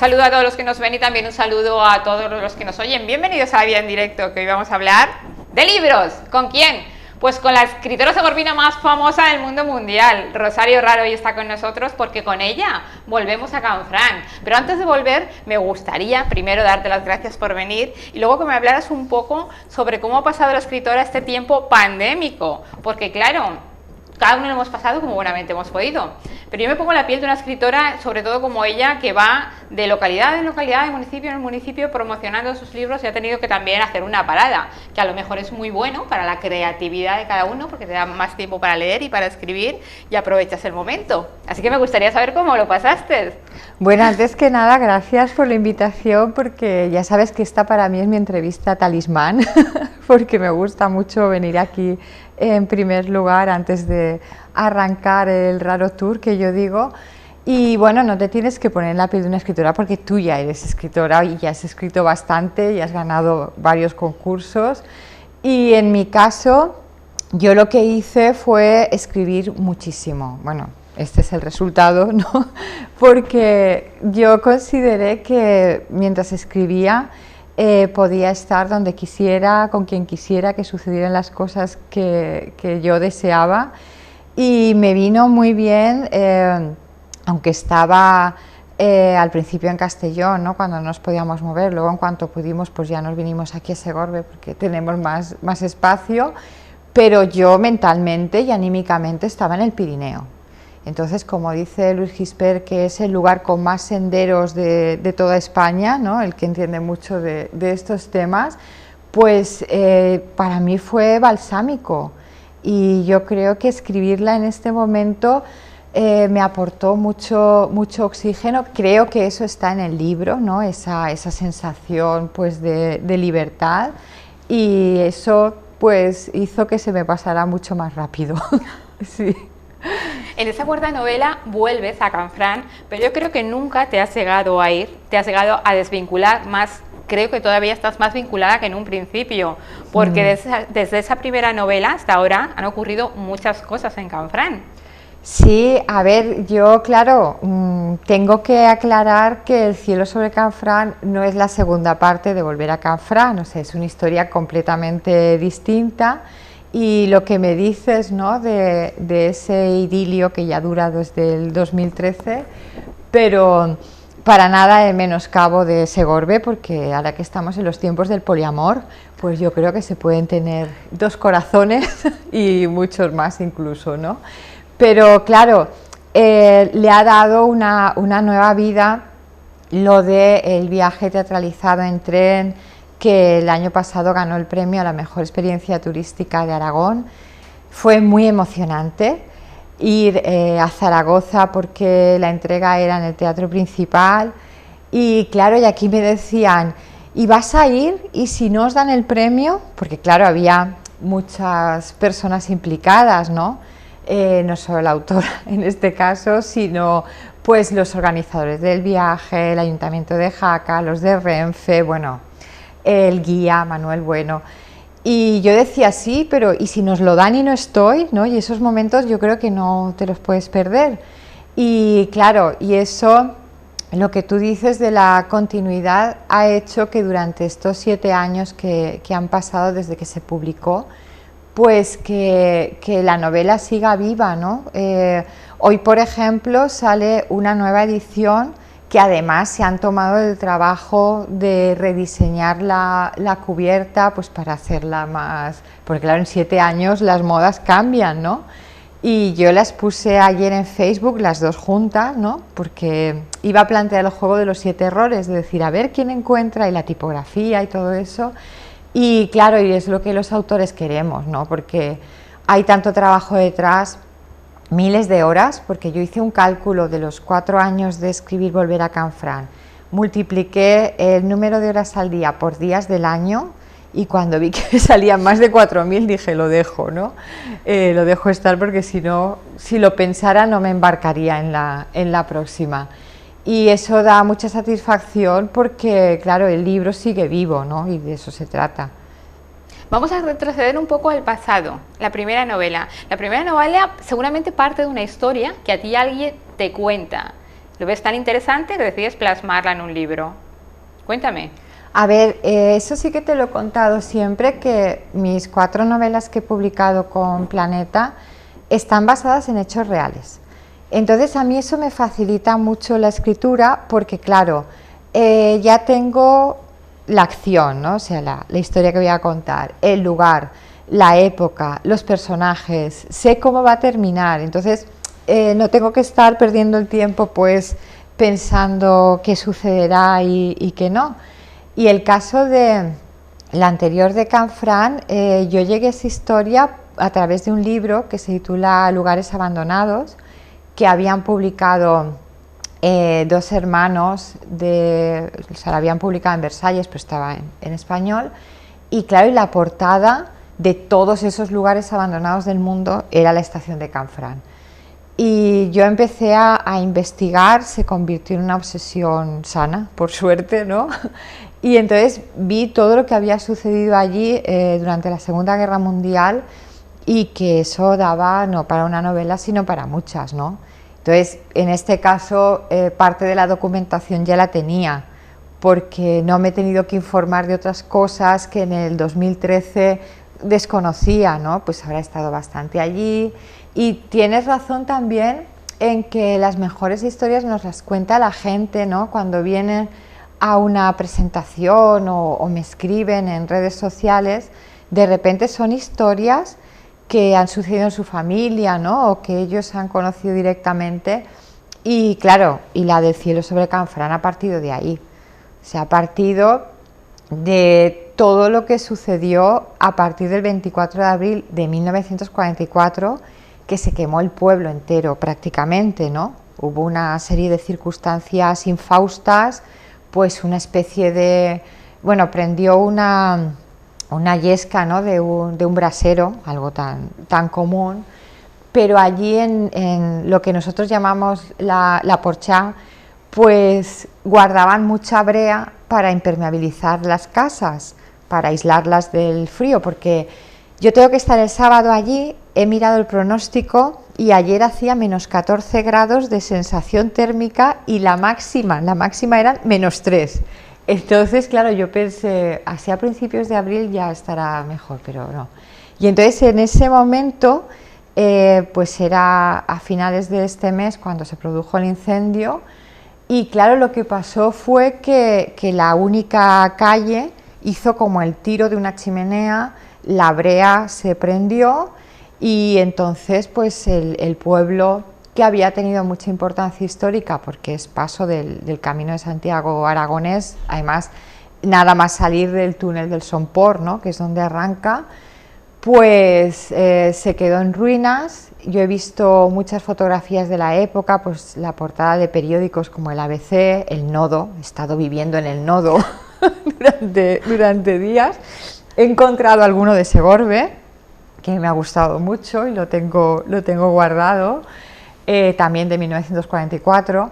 saludo a todos los que nos ven y también un saludo a todos los que nos oyen. Bienvenidos a La Vida en Directo, que hoy vamos a hablar de libros. ¿Con quién? Pues con la escritora segorbina más famosa del mundo mundial. Rosario Raro hoy está con nosotros porque con ella volvemos a Canfranc. Pero antes de volver, me gustaría primero darte las gracias por venir y luego que me hablaras un poco sobre cómo ha pasado la escritora este tiempo pandémico. Porque claro, cada uno lo hemos pasado como buenamente hemos podido. Pero yo me pongo en la piel de una escritora, sobre todo como ella, que va de localidad en localidad, de municipio en municipio, promocionando sus libros y ha tenido que también hacer una parada, que a lo mejor es muy bueno para la creatividad de cada uno, porque te da más tiempo para leer y para escribir y aprovechas el momento. Así que me gustaría saber cómo lo pasaste. Bueno, antes que nada, gracias por la invitación, porque ya sabes que esta para mí es mi entrevista talismán, porque me gusta mucho venir aquí en primer lugar antes de arrancar el Raro Tour que yo digo. Y bueno, no te tienes que poner en la piel de una escritora porque tú ya eres escritora y ya has escrito bastante y has ganado varios concursos. Y en mi caso, yo lo que hice fue escribir muchísimo. Bueno, este es el resultado, ¿no? Porque yo consideré que mientras escribía podía estar donde quisiera, con quien quisiera, que sucedieran las cosas que yo deseaba, y me vino muy bien, aunque estaba al principio en Castellón, ¿no? Cuando no nos podíamos mover, luego en cuanto pudimos pues ya nos vinimos aquí a Segorbe porque tenemos más espacio, pero yo mentalmente y anímicamente estaba en el Pirineo. Entonces, como dice Luis Gispert, que es el lugar con más senderos de toda España, ¿no? El que entiende mucho de estos temas, pues para mí fue balsámico, y yo creo que escribirla en este momento me aportó mucho oxígeno. Creo que eso está en el libro, ¿no? Esa sensación pues de libertad, y eso pues hizo que se me pasara mucho más rápido. Sí. En esa cuarta novela vuelves a Canfranc, pero yo creo que nunca te has llegado a ir, te has llegado a desvincular más. Creo que todavía estás más vinculada que en un principio, porque desde esa primera novela hasta ahora han ocurrido muchas cosas en Canfranc. Sí, a ver, yo claro, tengo que aclarar que El cielo sobre Canfranc no es la segunda parte de Volver a Canfranc, o sea, es una historia completamente distinta. Y lo que me dices, ¿no? de ese idilio que ya dura desde el 2013, pero para nada de menoscabo de Segorbe, porque ahora que estamos en los tiempos del poliamor, pues yo creo que se pueden tener dos corazones y muchos más incluso, ¿no? Pero claro, le ha dado una nueva vida lo del viaje teatralizado en tren, que el año pasado ganó el premio a la mejor experiencia turística de Aragón. Fue muy emocionante ir a Zaragoza porque la entrega era en el Teatro Principal, y claro, y aquí me decían, ¿y vas a ir? ¿Y si no os dan el premio? Porque claro, había muchas personas implicadas, ¿no? No solo la autora en este caso, sino pues los organizadores del viaje, el Ayuntamiento de Jaca, los de Renfe, bueno, el guía Manuel Bueno. Y yo decía, sí, pero ¿y si nos lo dan y no estoy? ¿No? Y esos momentos yo creo que no te los puedes perder. Y claro, y eso, lo que tú dices de la continuidad, ha hecho que durante estos 7 años que han pasado desde que se publicó, pues que la novela siga viva, ¿no? Hoy, por ejemplo, sale una nueva edición que además se han tomado el trabajo de rediseñar la cubierta, pues para hacerla más, porque claro, en 7 años las modas cambian, ¿no? Y yo las puse ayer en Facebook, las dos juntas, ¿no? Porque iba a plantear el juego de los 7 errores, de decir, a ver quién encuentra, y la tipografía y todo eso. Y claro, y es lo que los autores queremos, ¿no? Porque hay tanto trabajo detrás, miles de horas, porque yo hice un cálculo de los 4 años de escribir Volver a Canfranc, multipliqué el número de horas al día por días del año, y cuando vi que salían más de 4.000 dije, lo dejo, ¿no? Lo dejo estar, porque si no, si lo pensara no me embarcaría en la próxima. Y eso da mucha satisfacción porque, claro, el libro sigue vivo, ¿no? Y de eso se trata. Vamos a retroceder un poco al pasado, la primera novela. La primera novela seguramente parte de una historia que a ti alguien te cuenta. lo ves tan interesante que decides plasmarla en un libro. Cuéntame. A ver, eso sí que te lo he contado siempre, que mis 4 novelas que he publicado con Planeta están basadas en hechos reales. Entonces a mí eso me facilita mucho la escritura porque, claro, ya tengo la acción, ¿no? O sea, la historia que voy a contar, el lugar, la época, los personajes, sé cómo va a terminar, entonces no tengo que estar perdiendo el tiempo pues pensando qué sucederá y qué no. Y el caso de la anterior de Canfrán, yo llegué a esa historia a través de un libro que se titula Lugares abandonados, que habían publicado 2 hermanos, o sea, la habían publicado en Versalles, pero estaba en español, y claro, y la portada de todos esos lugares abandonados del mundo era la estación de Canfrán. Y yo empecé a investigar, se convirtió en una obsesión sana, por suerte, ¿no? Y entonces vi todo lo que había sucedido allí durante la Segunda Guerra Mundial y que eso daba no para una novela, sino para muchas, ¿no? Entonces, en este caso, parte de la documentación ya la tenía, porque no me he tenido que informar de otras cosas que en el 2013 desconocía, ¿no? Pues habrá estado bastante allí. Y tienes razón también en que las mejores historias nos las cuenta la gente, ¿no? Cuando vienen a una presentación o me escriben en redes sociales, de repente son historias que han sucedido en su familia, ¿no? O que ellos han conocido directamente. Y claro, y la del cielo sobre Canfrán ha partido de ahí. Se ha partido de todo lo que sucedió a partir del 24 de abril de 1944, que se quemó el pueblo entero prácticamente, ¿no? Hubo una serie de circunstancias infaustas, pues una especie de, bueno, prendió una yesca, ¿no? de un brasero, algo tan común, pero allí en lo que nosotros llamamos la porchá, pues guardaban mucha brea para impermeabilizar las casas, para aislarlas del frío, porque yo tengo que estar el sábado allí, he mirado el pronóstico y ayer hacía menos 14 grados de sensación térmica y la máxima eran -3. Entonces, claro, yo pensé, así a principios de abril ya estará mejor, pero no. Y entonces en ese momento, pues era a finales de este mes cuando se produjo el incendio, y claro, lo que pasó fue que la única calle hizo como el tiro de una chimenea, la brea se prendió y entonces pues el pueblo, que había tenido mucha importancia histórica porque es paso del Camino de Santiago aragonés, además nada más salir del túnel del Somport, ¿no? Que es donde arranca, pues se quedó en ruinas. Yo he visto muchas fotografías de la época, pues la portada de periódicos como el ABC, el Nodo, he estado viviendo en el Nodo durante días. He encontrado alguno de Segorbe, que me ha gustado mucho y lo tengo guardado, también de 1944,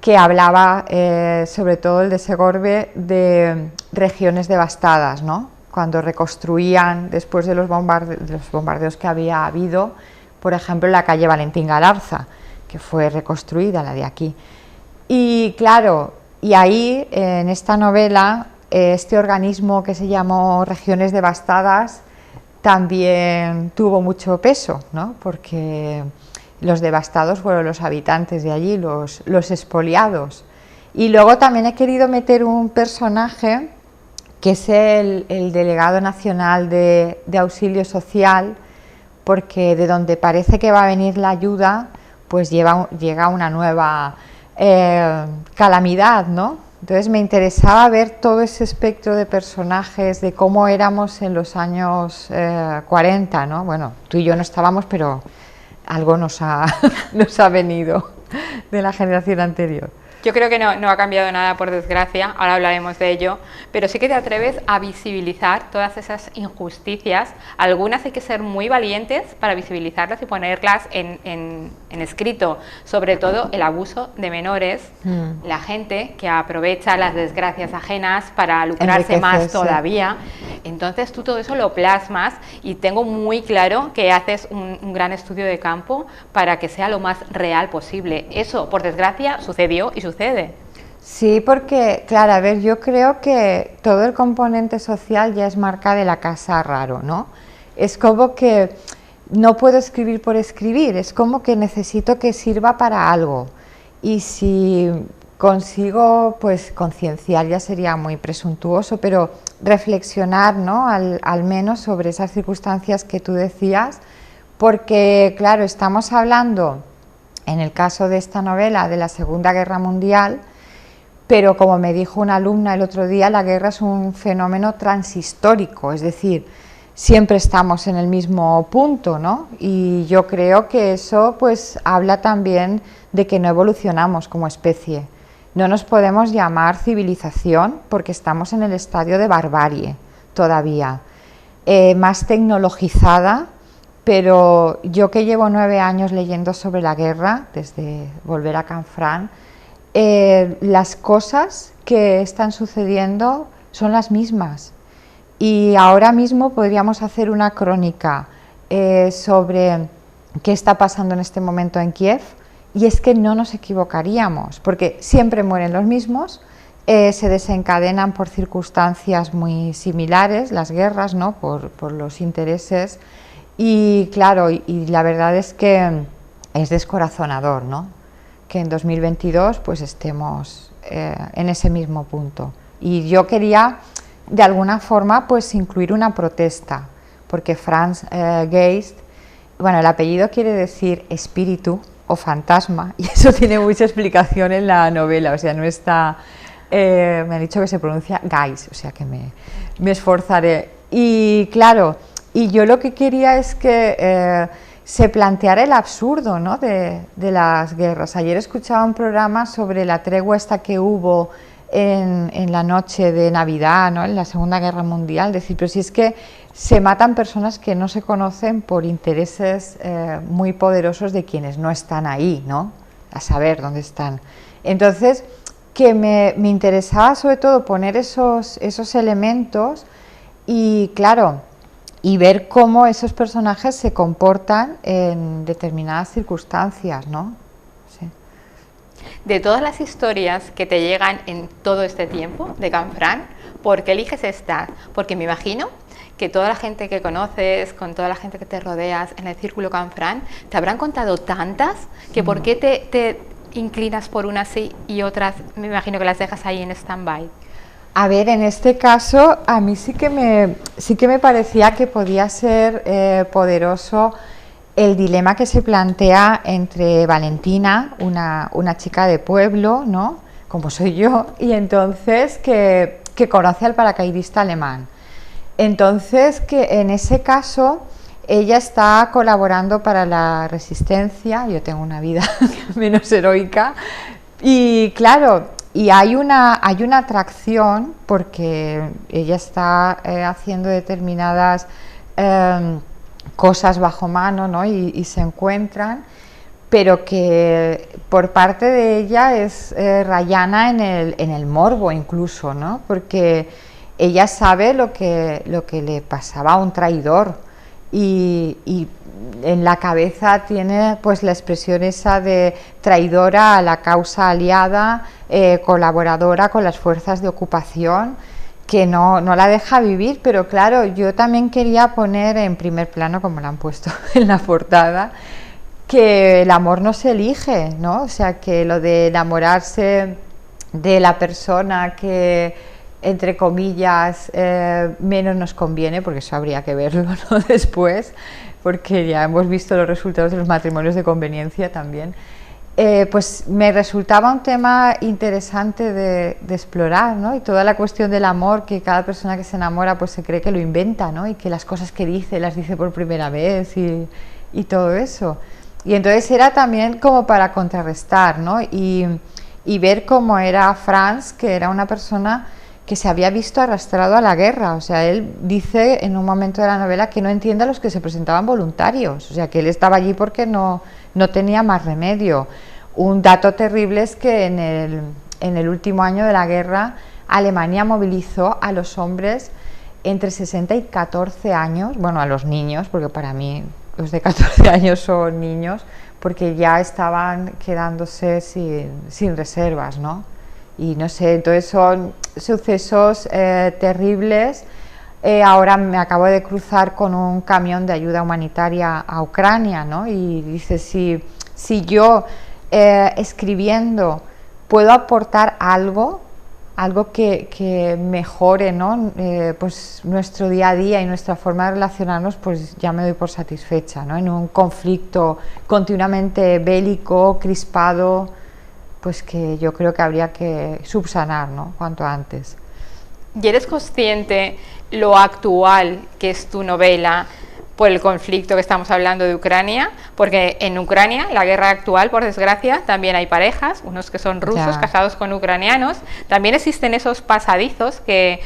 que hablaba sobre todo el de Segorbe de regiones devastadas, ¿no? Cuando reconstruían después de los bombardeos que había habido, por ejemplo, la calle Valentín Galarza, que fue reconstruida, la de aquí. Y claro, y ahí en esta novela, este organismo que se llamó Regiones Devastadas también tuvo mucho peso, ¿no? Porque los devastados fueron los habitantes de allí, los expoliados. Y luego también he querido meter un personaje que es el delegado nacional de auxilio social, porque de donde parece que va a venir la ayuda, pues llega una nueva calamidad, ¿no? Entonces me interesaba ver todo ese espectro de personajes, de cómo éramos en los años 40, ¿no? Bueno, tú y yo no estábamos, pero algo nos ha venido de la generación anterior. Yo creo que no ha cambiado nada, por desgracia, ahora hablaremos de ello, pero sí que te atreves a visibilizar todas esas injusticias. Algunas hay que ser muy valientes para visibilizarlas y ponerlas en escrito, sobre todo el abuso de menores, la gente que aprovecha las desgracias ajenas para lucrarse más todavía. Entonces tú todo eso lo plasmas y tengo muy claro que haces un gran estudio de campo para que sea lo más real posible. Eso, por desgracia, sucedió y sucede. Sí, porque, claro, a ver, yo creo que todo el componente social ya es marca de la casa Raro, ¿no? Es como que no puedo escribir por escribir, es como que necesito que sirva para algo. Y si consigo, pues, concienciar, ya sería muy presuntuoso, pero reflexionar, ¿no? Al menos sobre esas circunstancias que tú decías, porque, claro, estamos hablando, en el caso de esta novela, de la Segunda Guerra Mundial, pero como me dijo una alumna el otro día, la guerra es un fenómeno transhistórico, es decir, siempre estamos en el mismo punto, ¿no? Y yo creo que eso pues habla también de que no evolucionamos como especie. No nos podemos llamar civilización porque estamos en el estadio de barbarie todavía, más tecnologizada. Pero yo que llevo 9 años leyendo sobre la guerra, desde volver a Canfranc, las cosas que están sucediendo son las mismas. Y ahora mismo podríamos hacer una crónica sobre qué está pasando en este momento en Kiev, y es que no nos equivocaríamos, porque siempre mueren los mismos, se desencadenan por circunstancias muy similares, las guerras, ¿no? por los intereses. Y claro, y la verdad es que es descorazonador, ¿no? Que en 2022 pues estemos en ese mismo punto. Y yo quería de alguna forma pues incluir una protesta, porque Franz Geist, bueno, el apellido quiere decir espíritu o fantasma, y eso tiene mucha explicación en la novela, o sea, no está, me han dicho que se pronuncia Geist, o sea que me esforzaré. Y claro, y yo lo que quería es que se planteara el absurdo, ¿no? de las guerras. Ayer escuchaba un programa sobre la tregua esta que hubo en la noche de Navidad, ¿no? En la Segunda Guerra Mundial. Decir, pero si es que se matan personas que no se conocen por intereses muy poderosos de quienes no están ahí, ¿no? A saber dónde están. Entonces, que me interesaba sobre todo poner esos elementos y, claro, y ver cómo esos personajes se comportan en determinadas circunstancias, ¿no? Sí. De todas las historias que te llegan en todo este tiempo de Canfranc, ¿por qué eliges esta? Porque me imagino que toda la gente que conoces, con toda la gente que te rodeas en el círculo Canfranc, te habrán contado tantas que ¿por qué te inclinas por unas sí y otras, me imagino que las dejas ahí en stand-by? A ver, en este caso a mí sí que me parecía que podía ser poderoso el dilema que se plantea entre Valentina, una chica de pueblo, ¿no? Como soy yo, y entonces que conoce al paracaidista alemán. Entonces que en ese caso ella está colaborando para la resistencia, yo tengo una vida menos heroica, y claro, y hay una atracción porque ella está haciendo determinadas cosas bajo mano, ¿no? y se encuentran, pero que por parte de ella es rayana en el morbo incluso, ¿no? Porque ella sabe lo que le pasaba a un traidor y en la cabeza tiene pues la expresión esa de traidora a la causa aliada, colaboradora con las fuerzas de ocupación, que no la deja vivir. Pero claro, yo también quería poner en primer plano, como lo han puesto en la portada, que el amor no se elige, ¿no? O sea, que lo de enamorarse de la persona que, entre comillas, menos nos conviene, porque eso habría que verlo, ¿no? Después, porque ya hemos visto los resultados de los matrimonios de conveniencia también, pues me resultaba un tema interesante de explorar, ¿no? Y toda la cuestión del amor, que cada persona que se enamora pues se cree que lo inventa, ¿no? Y que las cosas que dice las dice por primera vez y todo eso. Y entonces era también como para contrarrestar, ¿no? Y y ver cómo era Franz, que era una persona que se había visto arrastrado a la guerra. O sea, él dice en un momento de la novela que no entiende a los que se presentaban voluntarios, o sea, que él estaba allí porque no tenía más remedio. Un dato terrible es que en el último año de la guerra Alemania movilizó a los hombres entre 60 y 14 años, bueno, a los niños, porque para mí los de 14 años son niños, porque ya estaban quedándose sin reservas, ¿no? Y no sé, entonces son sucesos terribles. Ahora me acabo de cruzar con un camión de ayuda humanitaria a Ucrania, ¿no? Y dice, si yo escribiendo puedo aportar algo que mejore, ¿no? Pues nuestro día a día y nuestra forma de relacionarnos, pues ya me doy por satisfecha, ¿no? En un conflicto continuamente bélico, crispado, pues que yo creo que habría que subsanar, ¿no? Cuanto antes. ¿Y eres consciente lo actual que es tu novela por el conflicto que estamos hablando de Ucrania? Porque en Ucrania, la guerra actual, por desgracia, también hay parejas, unos que son rusos casados con ucranianos. También existen esos pasadizos que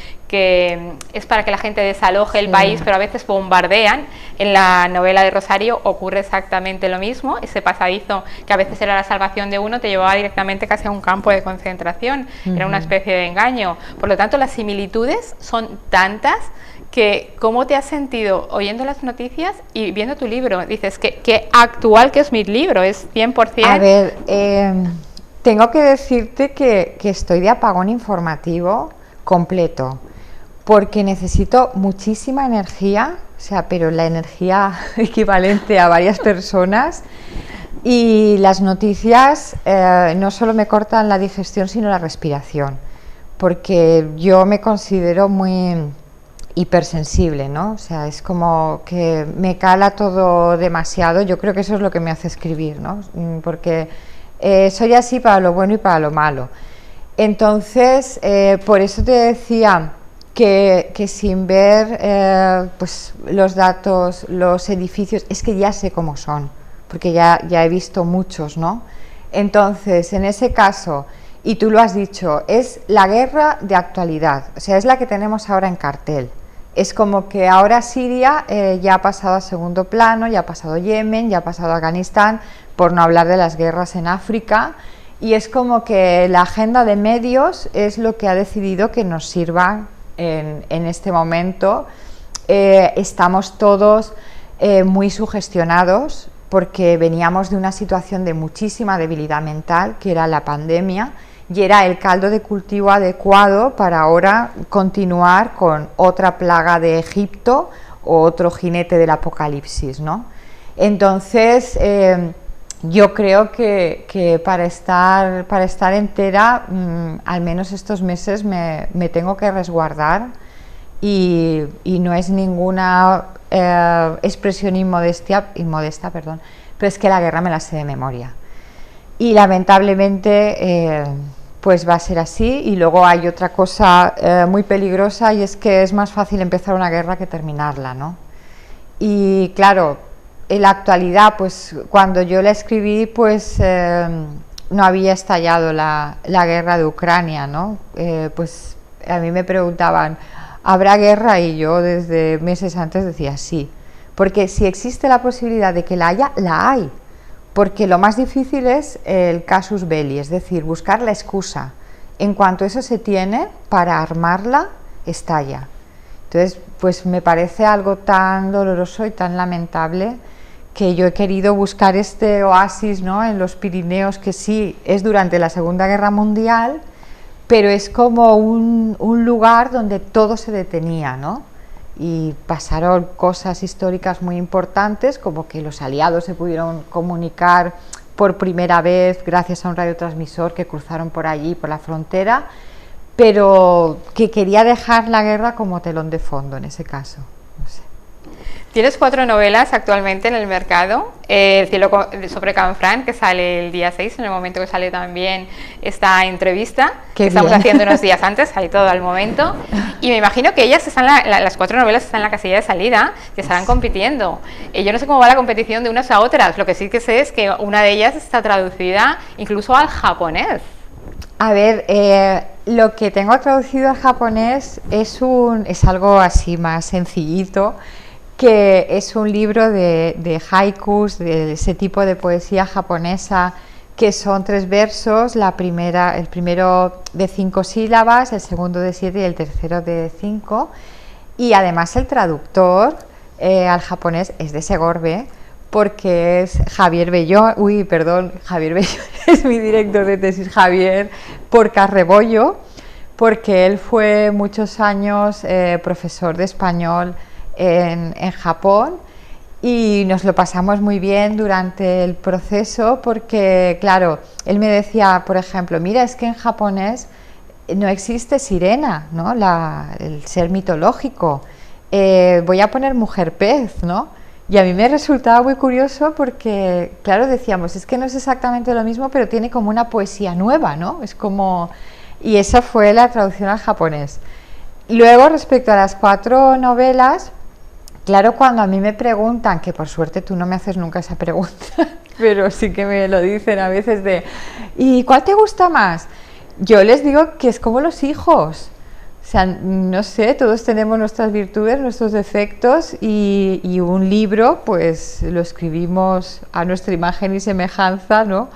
es para que la gente desaloje el país, pero a veces bombardean. En la novela de Rosario ocurre exactamente lo mismo. Ese pasadizo, que a veces era la salvación de uno, te llevaba directamente casi a un campo de concentración. Era una especie de engaño. Por lo tanto, las similitudes son tantas que, ¿cómo te has sentido oyendo las noticias y viendo tu libro? Dices que actual que es mi libro, es 100%. A ver, tengo que decirte que estoy de apagón informativo completo, porque necesito muchísima energía, o sea, pero la energía equivalente a varias personas, y las noticias no solo me cortan la digestión, sino la respiración, porque yo me considero muy hipersensible, ¿no? O sea, es como que me cala todo demasiado. Yo creo que eso es lo que me hace escribir, ¿no? Porque soy así para lo bueno y para lo malo. Entonces, por eso te decía que sin ver pues los datos, los edificios, es que ya sé cómo son, porque ya he visto muchos, ¿no? Entonces, en ese caso, y tú lo has dicho, es la guerra de actualidad, o sea, es la que tenemos ahora en cartel. Es como que ahora Siria ya ha pasado a segundo plano, ya ha pasado Yemen, ya ha pasado Afganistán, por no hablar de las guerras en África, y es como que la agenda de medios es lo que ha decidido que nos sirva en este momento. Estamos todos muy sugestionados porque veníamos de una situación de muchísima debilidad mental, que era la pandemia, y era el caldo de cultivo adecuado para ahora continuar con otra plaga de Egipto o otro jinete del apocalipsis, ¿no? Entonces, yo creo que para estar entera, al menos estos meses me tengo que resguardar, y no es ninguna expresión inmodesta, perdón, pero es que la guerra me la sé de memoria. Y lamentablemente pues va a ser así. Y luego hay otra cosa muy peligrosa, y es que es más fácil empezar una guerra que terminarla, ¿no? Y claro, en la actualidad, pues cuando yo la escribí, pues no había estallado la guerra de Ucrania, ¿no? Pues a mí me preguntaban, ¿habrá guerra? Y yo desde meses antes decía sí, porque si existe la posibilidad de que la haya, la hay. Porque lo más difícil es el casus belli, es decir, buscar la excusa. En cuanto eso se tiene, para armarla, estalla. Entonces, pues me parece algo tan doloroso y tan lamentable, que yo he querido buscar este oasis, ¿no?, en los Pirineos, que sí es durante la Segunda Guerra Mundial, pero es como un lugar donde todo se detenía, ¿no? Y pasaron cosas históricas muy importantes, como que los aliados se pudieron comunicar por primera vez gracias a un radiotransmisor que cruzaron por allí, por la frontera, pero que quería dejar la guerra como telón de fondo en ese caso. No sé. Tienes 4 novelas actualmente en el mercado. El cielo sobre Canfranc, que sale el día 6, en el momento que sale también esta entrevista que estamos haciendo unos días antes, ahí todo al momento. Y me imagino que ellas están las 4 novelas están en la casilla de salida, que estarán compitiendo. Yo no sé cómo va la competición de unas a otras. Lo que sí que sé es que una de ellas está traducida incluso al japonés. A ver, lo que tengo traducido al japonés es algo así más sencillito, que es un libro de haikus, de ese tipo de poesía japonesa, que son 3 versos, el primero de 5 sílabas, el segundo de 7 y el tercero de 5. Y además el traductor al japonés es de Segorbe, porque es Javier Bellón, Javier Bellón es mi director de tesis, Javier Porcarrebollo, porque él fue muchos años profesor de español en Japón, y nos lo pasamos muy bien durante el proceso, porque claro, él me decía, por ejemplo, mira, es que en japonés no existe sirena, ¿no? El ser mitológico, voy a poner mujer pez, ¿no? Y a mí me resultaba muy curioso porque, claro, decíamos, es que no es exactamente lo mismo, pero tiene como una poesía nueva, ¿no? Es como... Y esa fue la traducción al japonés. Luego, respecto a las 4 novelas, claro, cuando a mí me preguntan, que por suerte tú no me haces nunca esa pregunta, pero sí que me lo dicen a veces ¿y cuál te gusta más? Yo les digo que es como los hijos. O sea, no sé, todos tenemos nuestras virtudes, nuestros defectos, y un libro pues lo escribimos a nuestra imagen y semejanza, ¿no?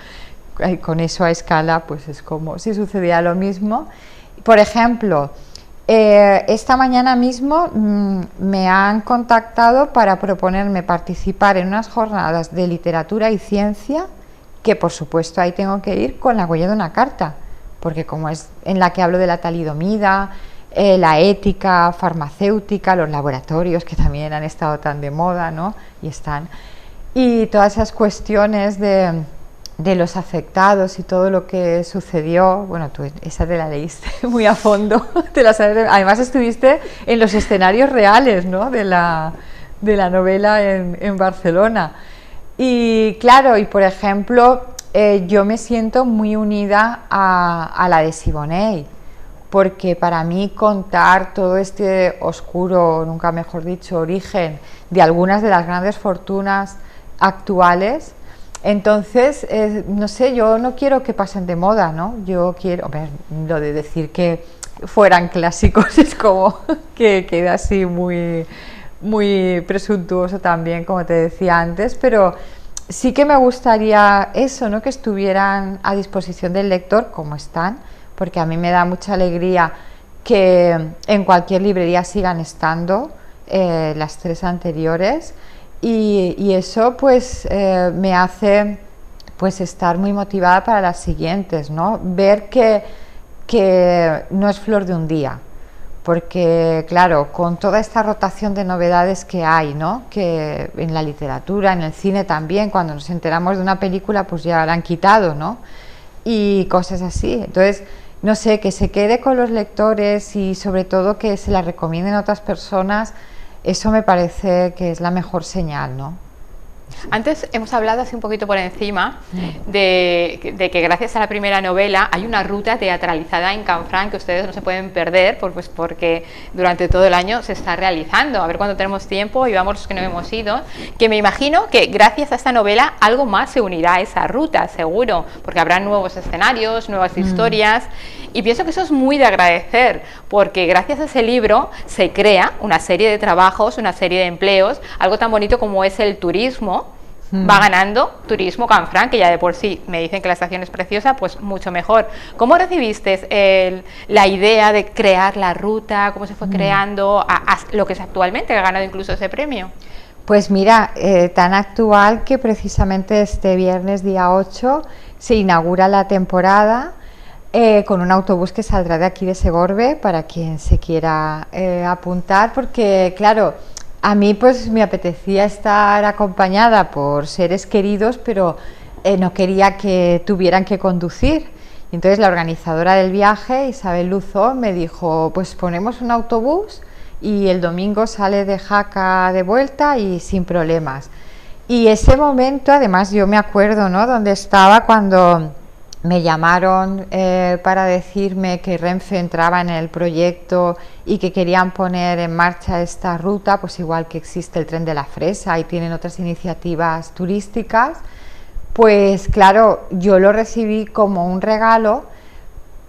Y con eso a escala pues es como si sucediera lo mismo. Por ejemplo, esta mañana mismo me han contactado para proponerme participar en unas jornadas de literatura y ciencia, que por supuesto ahí tengo que ir con la huella de una carta, porque como es en la que hablo de la talidomida, la ética farmacéutica, los laboratorios que también han estado tan de moda, ¿no? Y todas esas cuestiones de los afectados y todo lo que sucedió, bueno, tú esa te la leíste muy a fondo, además estuviste en los escenarios reales, ¿no? de la novela en Barcelona. Y claro, y por ejemplo, yo me siento muy unida a la de Siboney, porque para mí contar todo este oscuro, nunca mejor dicho, origen de algunas de las grandes fortunas actuales, entonces, no sé, yo no quiero que pasen de moda, ¿no? Yo quiero, lo de decir que fueran clásicos es como que queda así muy, muy presuntuoso también, como te decía antes, pero sí que me gustaría eso, ¿no? Que estuvieran a disposición del lector como están, porque a mí me da mucha alegría que en cualquier librería sigan estando las 3 anteriores, y eso pues me hace pues estar muy motivada para las siguientes, ¿no? Ver que no es flor de un día, porque claro, con toda esta rotación de novedades que hay, ¿no? Que en la literatura, en el cine también, cuando nos enteramos de una película pues ya la han quitado, ¿no? Y cosas así. Entonces, no sé, que se quede con los lectores y sobre todo que se la recomienden a otras personas, eso me parece que es la mejor señal, ¿no? Antes hemos hablado así un poquito por encima de que gracias a la primera novela hay una ruta teatralizada en Canfranc que ustedes no se pueden perder, pues porque durante todo el año se está realizando. A ver cuando tenemos tiempo y vamos los que no hemos ido, que me imagino que gracias a esta novela algo más se unirá a esa ruta, seguro, porque habrá nuevos escenarios, nuevas historias, y pienso que eso es muy de agradecer, porque gracias a ese libro se crea una serie de trabajos, una serie de empleos, algo tan bonito como es el turismo. Va ganando Turismo Canfranc, que ya de por sí me dicen que la estación es preciosa, pues mucho mejor. ¿Cómo recibiste la idea de crear la ruta? ¿Cómo se fue creando a lo que es actualmente, que ha ganado incluso ese premio? Pues mira, tan actual que precisamente este viernes día 8 se inaugura la temporada con un autobús que saldrá de aquí de Segorbe para quien se quiera apuntar, porque claro, a mí pues me apetecía estar acompañada por seres queridos, pero no quería que tuvieran que conducir. Y entonces la organizadora del viaje, Isabel Luzón, me dijo, pues ponemos un autobús y el domingo sale de Jaca de vuelta y sin problemas. Y ese momento, además yo me acuerdo, ¿no?, donde estaba cuando me llamaron para decirme que Renfe entraba en el proyecto y que querían poner en marcha esta ruta, pues igual que existe el Tren de la Fresa y tienen otras iniciativas turísticas, pues claro, yo lo recibí como un regalo,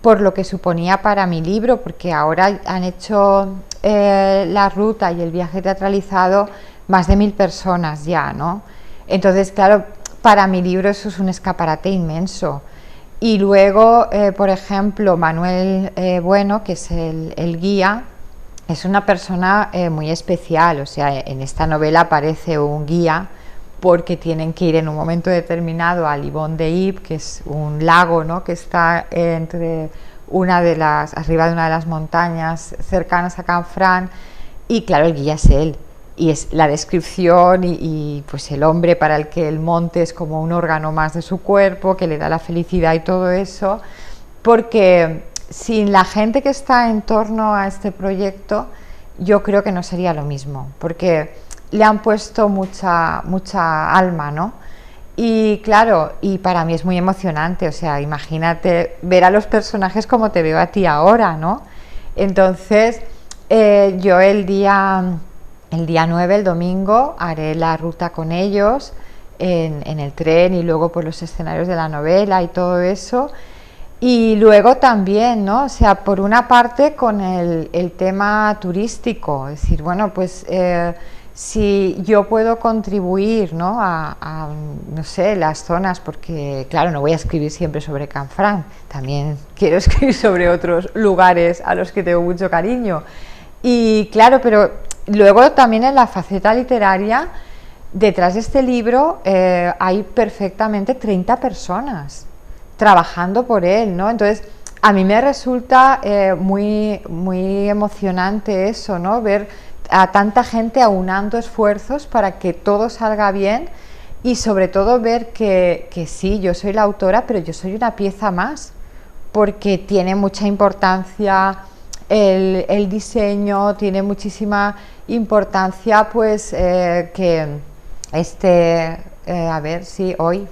por lo que suponía para mi libro, porque ahora han hecho la ruta y el viaje teatralizado más de 1000 personas ya, ¿no? Entonces, claro, para mi libro eso es un escaparate inmenso. Y luego, por ejemplo, Manuel Bueno, que es el guía, es una persona muy especial. O sea, en esta novela aparece un guía porque tienen que ir en un momento determinado a Livón de Ib, que es un lago, ¿no?, que está arriba de una de las montañas cercanas a Canfranc, y claro, el guía es él. Y es la descripción y pues el hombre para el que el monte es como un órgano más de su cuerpo, que le da la felicidad y todo eso, porque sin la gente que está en torno a este proyecto, yo creo que no sería lo mismo, porque le han puesto mucha alma, ¿no? Y claro, y para mí es muy emocionante, o sea, imagínate ver a los personajes como te veo a ti ahora, ¿no? Entonces, yo el día 9, el domingo, haré la ruta con ellos en el tren y luego por los escenarios de la novela y todo eso. Y luego también, ¿no? O sea, por una parte con el tema turístico, es decir, bueno, pues si yo puedo contribuir, ¿no?, a, no sé, las zonas, porque claro, no voy a escribir siempre sobre Canfranc, también quiero escribir sobre otros lugares a los que tengo mucho cariño. Y claro, pero luego también en la faceta literaria, detrás de este libro hay perfectamente 30 personas trabajando por él, ¿no? Entonces, a mí me resulta muy emocionante eso, ¿no? Ver a tanta gente aunando esfuerzos para que todo salga bien, y sobre todo ver que sí, yo soy la autora, pero yo soy una pieza más, porque tiene mucha importancia el diseño, tiene muchísima importancia pues que a ver si hoy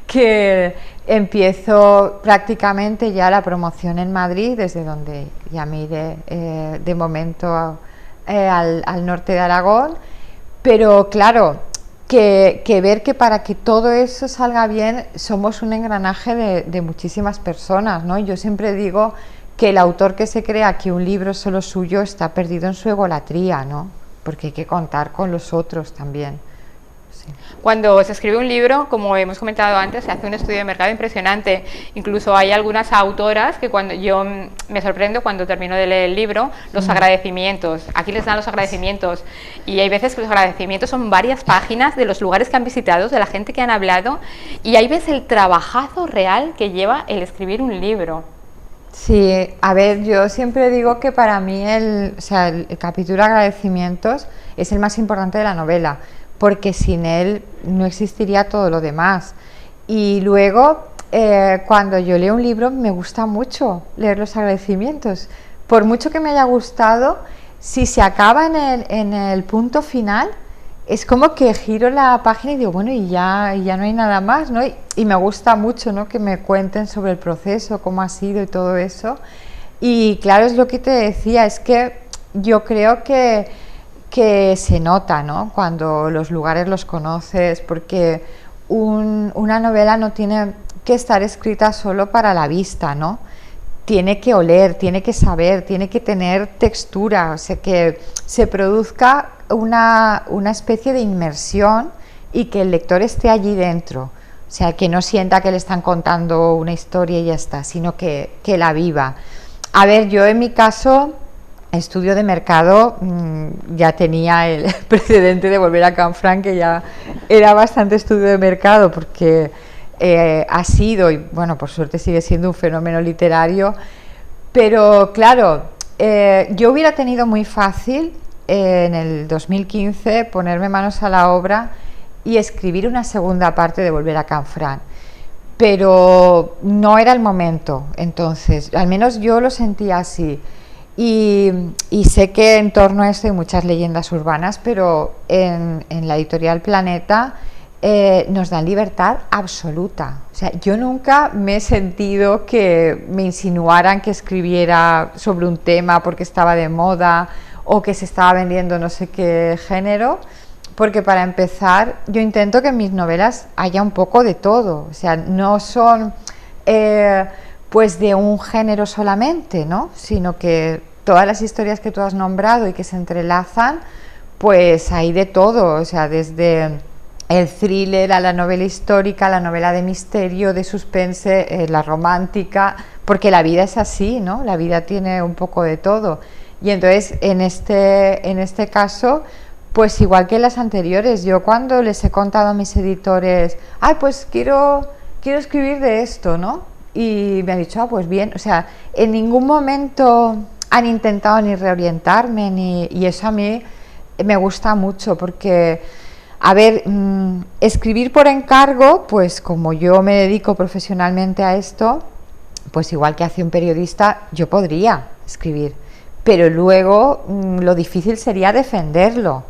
que empiezo prácticamente ya la promoción en Madrid, desde donde ya me iré de momento al norte de Aragón, pero claro, que ver que para que todo eso salga bien somos un engranaje de muchísimas personas, ¿no? Yo siempre digo que el autor que se crea que un libro es solo suyo está perdido en su egolatría, ¿no? Porque hay que contar con los otros también. Sí. Cuando se escribe un libro, como hemos comentado antes, se hace un estudio de mercado impresionante. Incluso hay algunas autoras que cuando yo me sorprendo cuando termino de leer el libro, los agradecimientos. Aquí les dan los agradecimientos y hay veces que los agradecimientos son varias páginas de los lugares que han visitado, de la gente que han hablado, y ahí ves el trabajazo real que lleva el escribir un libro. Sí, a ver, yo siempre digo que para mí el capítulo agradecimientos es el más importante de la novela, porque sin él no existiría todo lo demás. Y luego, cuando yo leo un libro, me gusta mucho leer los agradecimientos. Por mucho que me haya gustado, si se acaba en el punto final, es como que giro la página y digo, bueno, y ya no hay nada más, ¿no? Y me gusta mucho, ¿no?, que me cuenten sobre el proceso, cómo ha sido y todo eso. Y claro, es lo que te decía, es que yo creo que se nota, ¿no?, cuando los lugares los conoces, porque una novela no tiene que estar escrita solo para la vista, ¿no? Tiene que oler, tiene que saber, tiene que tener textura, o sea, que se produzca una especie de inmersión y que el lector esté allí dentro, o sea, que no sienta que le están contando una historia y ya está, sino que la viva. A ver, yo en mi caso, estudio de mercado, ya tenía el precedente de volver a Canfranc, que ya era bastante estudio de mercado, porque ha sido, y bueno, por suerte sigue siendo un fenómeno literario, pero claro, yo hubiera tenido muy fácil en el 2015 ponerme manos a la obra y escribir una segunda parte de Volver a Canfranc, pero no era el momento, entonces, al menos yo lo sentía así. Y sé que en torno a esto hay muchas leyendas urbanas, pero en la editorial Planeta nos dan libertad absoluta. O sea, yo nunca me he sentido que me insinuaran que escribiera sobre un tema porque estaba de moda o que se estaba vendiendo no sé qué género, porque para empezar yo intento que en mis novelas haya un poco de todo. O sea, no son pues de un género solamente, ¿no? Sino que todas las historias que tú has nombrado y que se entrelazan, pues hay de todo, o sea, desde el thriller a la novela histórica, la novela de misterio, de suspense, la romántica, porque la vida es así, ¿no? La vida tiene un poco de todo. Y entonces, en este caso, pues igual que en las anteriores, yo cuando les he contado a mis editores, ay, pues quiero escribir de esto, ¿no? Y me han dicho, ah, pues bien, o sea, en ningún momento han intentado ni reorientarme, y eso a mí me gusta mucho, porque, a ver, escribir por encargo, pues como yo me dedico profesionalmente a esto, pues igual que hace un periodista, yo podría escribir, pero luego lo difícil sería defenderlo.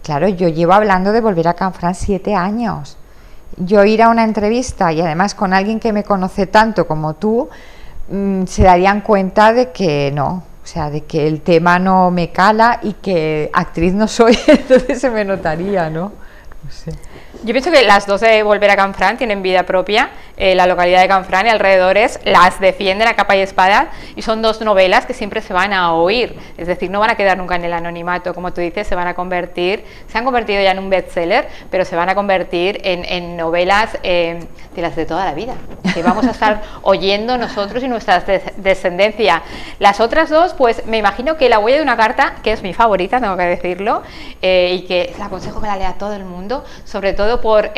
Claro, yo llevo hablando de volver a Canfranc 7 años. Yo ir a una entrevista y además con alguien que me conoce tanto como tú, se darían cuenta de que no, o sea, de que el tema no me cala y que actriz no soy, entonces se me notaría, ¿no? No sé. Yo pienso que las dos de Volver a Canfranc tienen vida propia. La localidad de Canfranc y alrededores las defienden a capa y espada, y son dos novelas que siempre se van a oír, es decir, no van a quedar nunca en el anonimato, como tú dices, se han convertido ya en un bestseller, pero se van a convertir en novelas de las de toda la vida, que vamos a estar oyendo nosotros y nuestra descendencia. Las otras dos, pues me imagino que La huella de una carta, que es mi favorita, tengo que decirlo, y que le aconsejo que la lea a todo el mundo, sobre todo por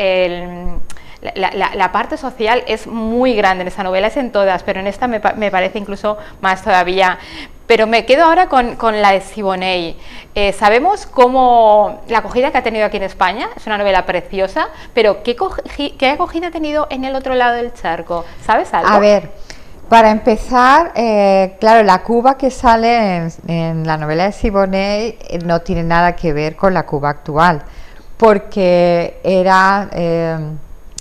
la parte social es muy grande en esta novela, es en todas, pero en esta me parece incluso más todavía. Pero me quedo ahora con la de Siboney. Sabemos cómo la acogida que ha tenido aquí en España, es una novela preciosa, pero ¿qué acogida ha tenido en el otro lado del charco? ¿Sabes algo? A ver, para empezar, claro, la Cuba que sale en la novela de Siboney no tiene nada que ver con la Cuba actual, porque era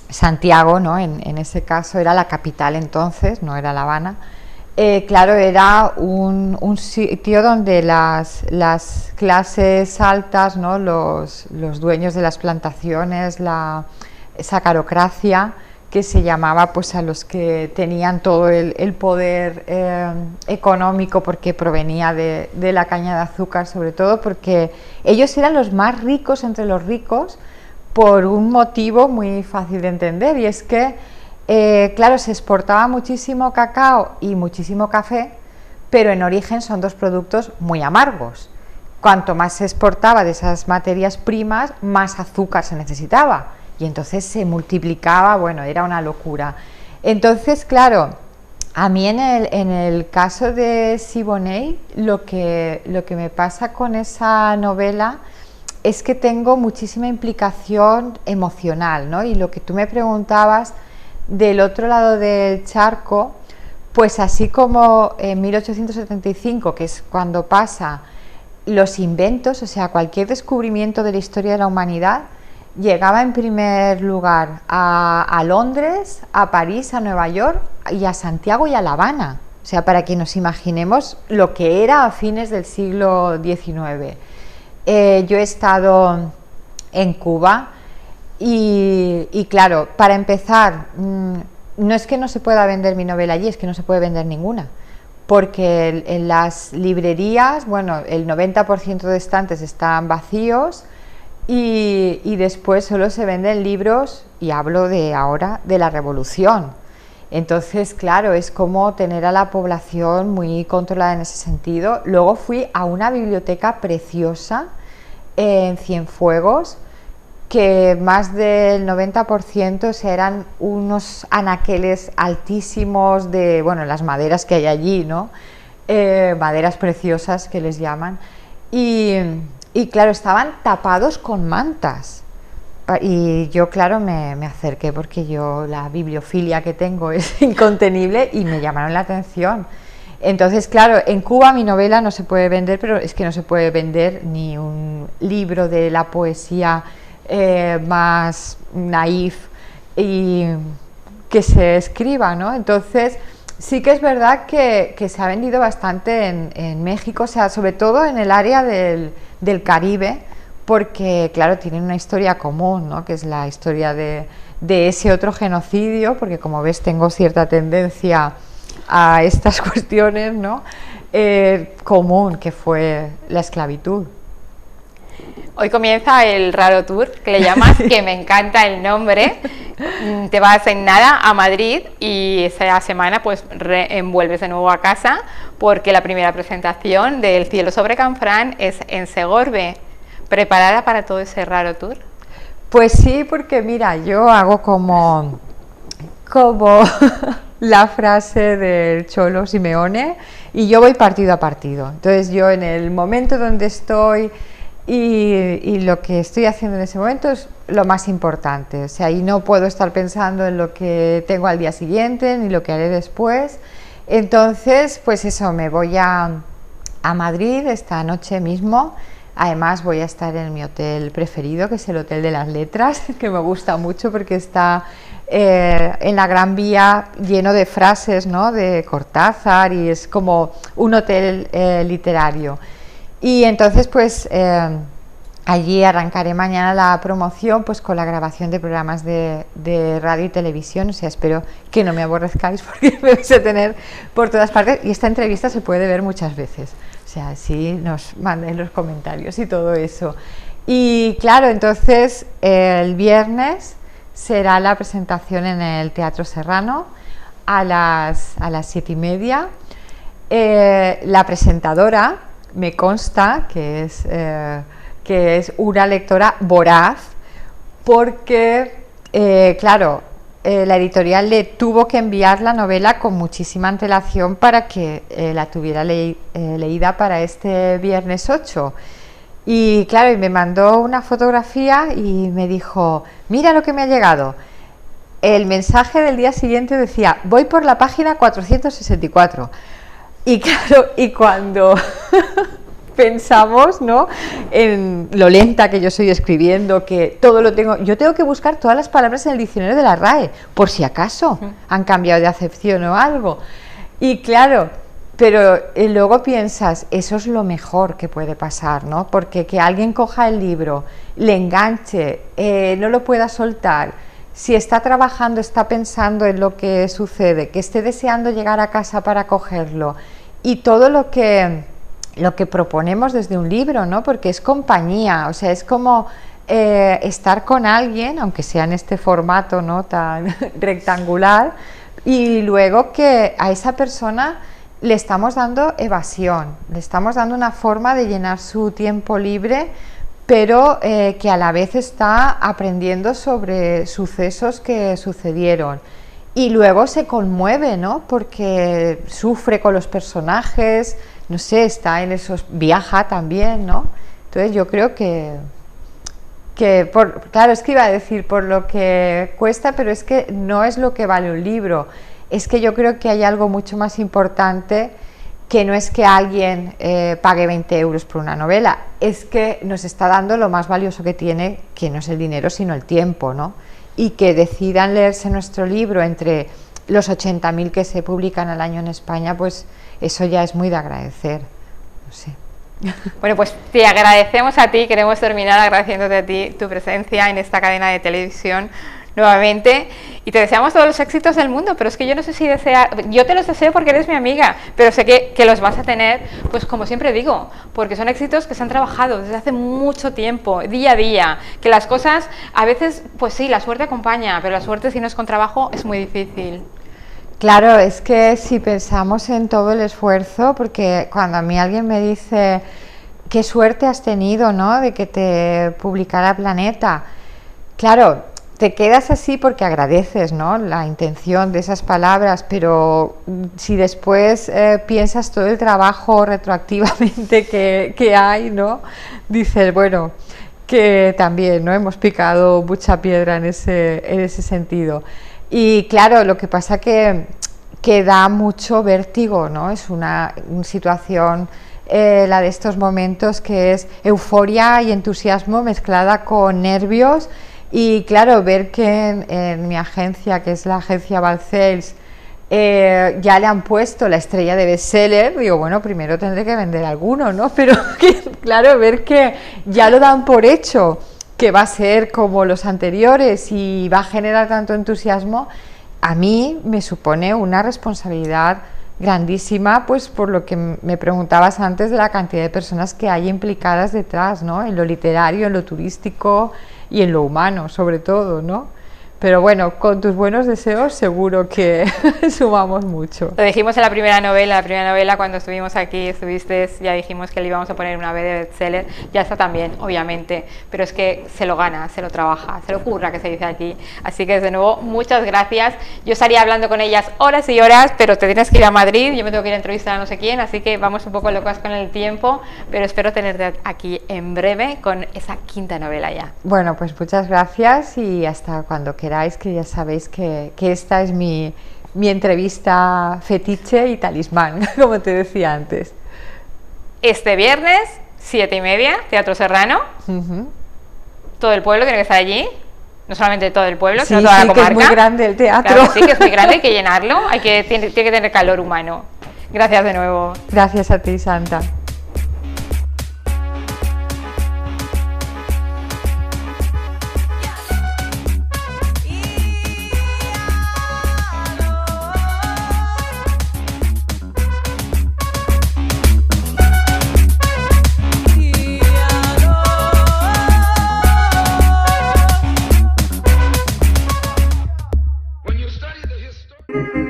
Santiago, ¿no? En ese caso era la capital entonces, no era La Habana. Claro, era un sitio donde las clases altas, ¿no? Los dueños de las plantaciones, la sacarocracia, que se llamaba pues a los que tenían todo el poder económico, porque provenía de la caña de azúcar, sobre todo porque ellos eran los más ricos entre los ricos, por un motivo muy fácil de entender, y es que claro, se exportaba muchísimo cacao y muchísimo café, pero en origen son dos productos muy amargos. Cuanto más se exportaba de esas materias primas, más azúcar se necesitaba, y entonces se multiplicaba, bueno, era una locura. Entonces, claro, a mí en el caso de Siboney, lo que me pasa con esa novela es que tengo muchísima implicación emocional, ¿no? Y lo que tú me preguntabas del otro lado del charco, pues así como en 1875, que es cuando pasa los inventos, o sea, cualquier descubrimiento de la historia de la humanidad, llegaba en primer lugar a Londres, a París, a Nueva York y a Santiago y a La Habana, o sea, para que nos imaginemos lo que era a fines del siglo XIX. Yo he estado en Cuba y claro, para empezar, no es que no se pueda vender mi novela allí, es que no se puede vender ninguna, porque en las librerías, bueno, el 90% de estantes están vacíos, y después solo se venden libros, y hablo de ahora, de la Revolución. Entonces, claro, es como tener a la población muy controlada en ese sentido. Luego fui a una biblioteca preciosa en Cienfuegos, que más del 90% eran unos anaqueles altísimos de, bueno, las maderas que hay allí, ¿no? Maderas preciosas que les llaman. Y claro, estaban tapados con mantas. Y yo, claro, me acerqué porque yo la bibliofilia que tengo es incontenible y me llamaron la atención. Entonces, claro, en Cuba mi novela no se puede vender, pero es que no se puede vender ni un libro de la poesía más naif y que se escriba, ¿no? Entonces, sí que es verdad que se ha vendido bastante en México, o sea, sobre todo en el área del Caribe, porque, claro, tienen una historia común, ¿no? Que es la historia de ese otro genocidio, porque como ves tengo cierta tendencia a estas cuestiones, ¿no? Común, que fue la esclavitud. Hoy comienza el Raro Tour, que le llamas, que me encanta el nombre. Te vas en nada a Madrid y esa semana pues vuelves de nuevo a casa, porque la primera presentación del Cielo sobre Canfrán es en Segorbe. ¿Preparada para todo ese Raro Tour? Pues sí, porque mira, yo hago como la frase del Cholo Simeone, y yo voy partido a partido. Entonces yo en el momento donde estoy y lo que estoy haciendo en ese momento es lo más importante. O sea, y no puedo estar pensando en lo que tengo al día siguiente ni lo que haré después. Entonces, pues eso, me voy a Madrid esta noche mismo. Además voy a estar en mi hotel preferido, que es el Hotel de las Letras, que me gusta mucho porque está en la Gran Vía, lleno de frases, ¿no?, de Cortázar, y es como un hotel literario. Y entonces pues allí arrancaré mañana la promoción, pues con la grabación de programas de radio y televisión. O sea, espero que no me aborrezcáis porque me vais a tener por todas partes, y esta entrevista se puede ver muchas veces. O sea, sí, nos manden los comentarios y todo eso. Y claro, entonces el viernes será la presentación en el Teatro Serrano a las 7:30. La presentadora, me consta que es una lectora voraz, porque, claro, la editorial le tuvo que enviar la novela con muchísima antelación para que la tuviera leída para este viernes 8. Y claro, y me mandó una fotografía y me dijo: mira lo que me ha llegado. El mensaje del día siguiente decía: voy por la página 464. Y claro, y cuando pensamos, ¿no?, en lo lenta que yo soy escribiendo, que todo lo tengo, yo tengo que buscar todas las palabras en el diccionario de la RAE, por si acaso han cambiado de acepción o algo. Y claro, pero luego piensas, eso es lo mejor que puede pasar, ¿no? Porque que alguien coja el libro, le enganche, no lo pueda soltar, si está trabajando, está pensando en lo que sucede, que esté deseando llegar a casa para cogerlo, y todo lo que proponemos desde un libro, ¿no? Porque es compañía, o sea, es como estar con alguien, aunque sea en este formato, ¿no?, tan rectangular, y luego que a esa persona le estamos dando evasión, le estamos dando una forma de llenar su tiempo libre, pero que a la vez está aprendiendo sobre sucesos que sucedieron. Y luego se conmueve, ¿no?, porque sufre con los personajes, no sé, está en esos, viaja también, ¿no? Entonces yo creo que claro, es que iba a decir por lo que cuesta, pero es que no es lo que vale un libro. Es que yo creo que hay algo mucho más importante, que no es que alguien pague 20 euros por una novela, es que nos está dando lo más valioso que tiene, que no es el dinero, sino el tiempo, ¿no? Y que decidan leerse nuestro libro entre los 80.000 que se publican al año en España, pues eso ya es muy de agradecer, no sé. Bueno, pues te agradecemos a ti, queremos terminar agradeciéndote a ti tu presencia en esta cadena de televisión nuevamente, y te deseamos todos los éxitos del mundo, pero es que yo no sé si yo te los deseo porque eres mi amiga, pero sé que los vas a tener, pues como siempre digo, porque son éxitos que se han trabajado desde hace mucho tiempo, día a día, que las cosas a veces, pues sí, la suerte acompaña, pero la suerte si no es con trabajo es muy difícil. Claro, es que si pensamos en todo el esfuerzo, porque cuando a mí alguien me dice qué suerte has tenido, ¿no?, de que te publicara Planeta, claro, te quedas así porque agradeces, ¿no?, la intención de esas palabras, pero si después piensas todo el trabajo retroactivamente que hay, ¿no?, dices, bueno, que también, ¿no?, hemos picado mucha piedra en ese sentido. Y claro, lo que pasa que da mucho vértigo, ¿no? Es una situación, la de estos momentos, que es euforia y entusiasmo mezclada con nervios. Y claro, ver que en mi agencia, que es la agencia Balcells, ya le han puesto la estrella de bestseller, digo, bueno, primero tendré que vender alguno, ¿no? Pero claro, ver que ya lo dan por hecho, que va a ser como los anteriores y va a generar tanto entusiasmo, a mí me supone una responsabilidad grandísima, pues por lo que me preguntabas antes de la cantidad de personas que hay implicadas detrás, ¿no? En lo literario, en lo turístico y en lo humano, sobre todo, ¿no? Pero bueno, con tus buenos deseos seguro que sumamos mucho. Lo dijimos en la primera novela cuando estuvimos aquí, ya dijimos que le íbamos a poner una B de bestseller, ya está también, obviamente, pero es que se lo gana, se lo trabaja, se lo curra, que se dice aquí. Así que de nuevo, muchas gracias. Yo estaría hablando con ellas horas y horas, pero te tienes que ir a Madrid, yo me tengo que ir a entrevistar a no sé quién, así que vamos un poco locas con el tiempo, pero espero tenerte aquí en breve con esa quinta novela ya. Bueno, pues muchas gracias y hasta cuando queráis, que ya sabéis que esta es mi entrevista fetiche y talismán, como te decía antes. Este viernes, 7:30, Teatro Serrano. Todo el pueblo tiene que estar allí. No solamente todo el pueblo, sino toda la comarca. Que es muy grande el teatro. Claro que sí, que es muy grande, hay que llenarlo, tiene que tener calor humano. Gracias de nuevo. Gracias a ti, Santa. When you study the history